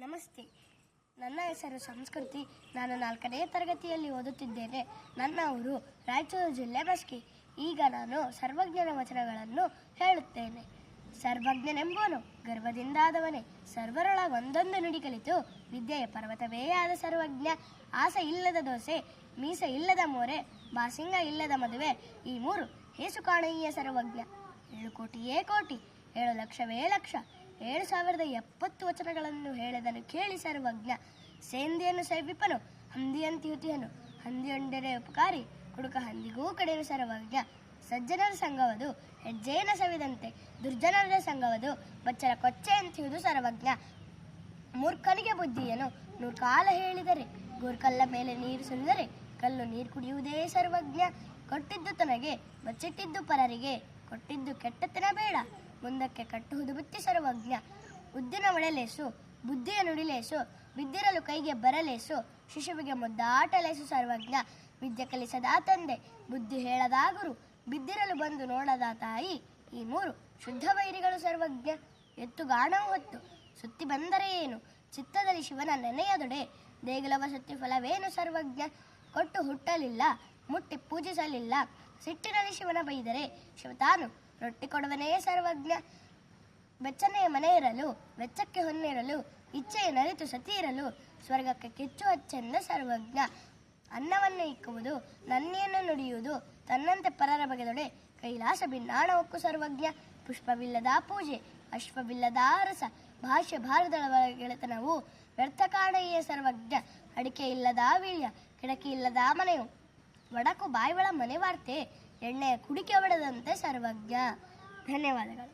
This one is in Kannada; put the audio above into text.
ನಮಸ್ತೆ. ನನ್ನ ಹೆಸರು ಸಂಸ್ಕೃತಿ. ನಾನು 4ನೇ ತರಗತಿಯಲ್ಲಿ ಓದುತ್ತಿದ್ದೇನೆ. ನನ್ನ ಊರು ರಾಯಚೂರು ಜಿಲ್ಲೆ ಮಸ್ಕಿ. ಈಗ ನಾನು ಸರ್ವಜ್ಞನ ವಚನಗಳನ್ನು ಹೇಳುತ್ತೇನೆ. ಸರ್ವಜ್ಞನೆಂಬೋನು ಗರ್ವದಿಂದಾದವನೇ, ಸರ್ವರೊಳ ಒಂದೊಂದು ನುಡಿ ಕಲಿತು ವಿದ್ಯೆಯ ಪರ್ವತವೇ ಆದ ಸರ್ವಜ್ಞ. ಆಸೆ ಇಲ್ಲದ ದೋಸೆ, ಮೀಸೆ ಇಲ್ಲದ ಮೋರೆ, ಬಾಸಿಂಗ ಇಲ್ಲದ ಮದುವೆ, ಈ ಮೂರು ಹೇಸು ಕಾಣೆಯ ಸರ್ವಜ್ಞ. 7 ಕೋಟಿಯೇ ಕೋಟಿ, 7 ಲಕ್ಷವೇ ಲಕ್ಷ, 7070 ವಚನಗಳನ್ನು ಹೇಳಿದನು ಕೇಳಿ ಸರ್ವಜ್ಞ. ಸೇಂದಿಯನ್ನು ಸೈವಿಪನು, ಹಂದಿಯಂತಿಯುತಿಯನು, ಹಂದಿಯೊಂಡರೆ ಉಪಕಾರಿ, ಕುಡುಕ ಹಂದಿಗೂ ಕಡೆನು ಸರ್ವಜ್ಞ. ಸಜ್ಜನರ ಸಂಘವದು ಹೆಜ್ಜೆಯನ ಸವಿದಂತೆ, ದುರ್ಜನರ ಸಂಘವದು ಬಚ್ಚರ ಕೊಚ್ಚೆ ಅಂತಿಯುವುದು ಸರ್ವಜ್ಞ. ಮೂರ್ಖನಿಗೆ ಬುದ್ಧಿಯನು 100 ಕಾಲ ಹೇಳಿದರೆ, ಗೋರ್ಕಲ್ಲ ಮೇಲೆ ನೀರು ಸುರಿದರೆ ಕಲ್ಲು ನೀರು ಕುಡಿಯುವುದೇ ಸರ್ವಜ್ಞ. ಕೊಟ್ಟಿದ್ದು ತನಗೆ ಬಚ್ಚಿಟ್ಟಿದ್ದು ಪರರಿಗೆ, ಕೊಟ್ಟಿದ್ದು ಕೆಟ್ಟ ತಿನ್ನಬೇಡ, ಮುಂದಕ್ಕೆ ಕಟ್ಟುವುದು ಬುತ್ತಿ ಸರ್ವಜ್ಞ. ಉದ್ದಿನ ಒಳೆಲೇಸು, ಬುದ್ಧಿಯ ನುಡಿಲೇಸು, ಬಿದ್ದಿರಲು ಕೈಗೆ ಬರಲೇಸು, ಶಿಶುವಿಗೆ ಮುದ್ದಾಟ ಲೇಸು ಸರ್ವಜ್ಞ. ವಿದ್ಯೆ ಕಲಿಸದ ತಂದೆ, ಬುದ್ಧಿ ಹೇಳದ ಗುರು, ಬಿದ್ದಿರಲು ಬಂದು ನೋಡದ ತಾಯಿ, ಈ ಮೂರು ಶುದ್ಧ ವೈರಿಗಳು ಸರ್ವಜ್ಞ. ಎತ್ತುಗಾಣವು ಹೊತ್ತು ಸುತ್ತಿ ಬಂದರೆ ಏನು, ಚಿತ್ತದಲ್ಲಿ ಶಿವನ ನೆನೆಯದೊಡೆ ದೇಗುಲವ ಸುತ್ತಿ ಫಲವೇನು ಸರ್ವಜ್ಞ. ಕೊಟ್ಟು ಹುಟ್ಟಲಿಲ್ಲ, ಮುಟ್ಟಿ ಪೂಜಿಸಲಿಲ್ಲ, ಸಿಟ್ಟಿನಲ್ಲಿ ಶಿವನ ಬೈದರೆ ಶಿವತಾನು ರೊಟ್ಟಿ ಕೊಡುವನೇ ಸರ್ವಜ್ಞ. ಬೆಚ್ಚನೆಯ ಮನೆ ಇರಲು, ವೆಚ್ಚಕ್ಕೆ ಹೊನ್ನಿರಲು, ಇಚ್ಛೆಯ ನರಿತು ಸತಿ ಇರಲು, ಸ್ವರ್ಗಕ್ಕೆ ಕಿಚ್ಚು ಹಚ್ಚೆಂದ ಸರ್ವಜ್ಞ. ಅನ್ನವನ್ನು ಇಕ್ಕುವುದು, ನನ್ನಿಯನ್ನು ನುಡಿಯುವುದು, ತನ್ನಂತೆ ಪರರ ಬಗೆದೊಡೆ ಕೈಲಾಸ ಭಿನ್ನಾಣ ಹೊಕ್ಕು ಸರ್ವಜ್ಞ. ಪುಷ್ಪವಿಲ್ಲದ ಪೂಜೆ, ಅಶ್ವವಿಲ್ಲದ ಅರಸ, ಭಾಷ್ಯ ಭಾರದಳ ಗೆಳೆತನವು ವ್ಯರ್ಥ ಕಾಣೆಯೇ ಸರ್ವಜ್ಞ. ಅಡಿಕೆ ಇಲ್ಲದ ವೀಳ್ಯ, ಕಿಡಕಿ ಇಲ್ಲದ ಮನೆಯು, ಒಡಕು ಬಾಯಿವಳ ಮನೆ ವಾರ್ತೆ, ಎಣ್ಣೆಯ ಕುಡಿಕೆ ಒಡೆದಂತೆ ಸರ್ವಜ್ಞ. ಧನ್ಯವಾದಗಳು.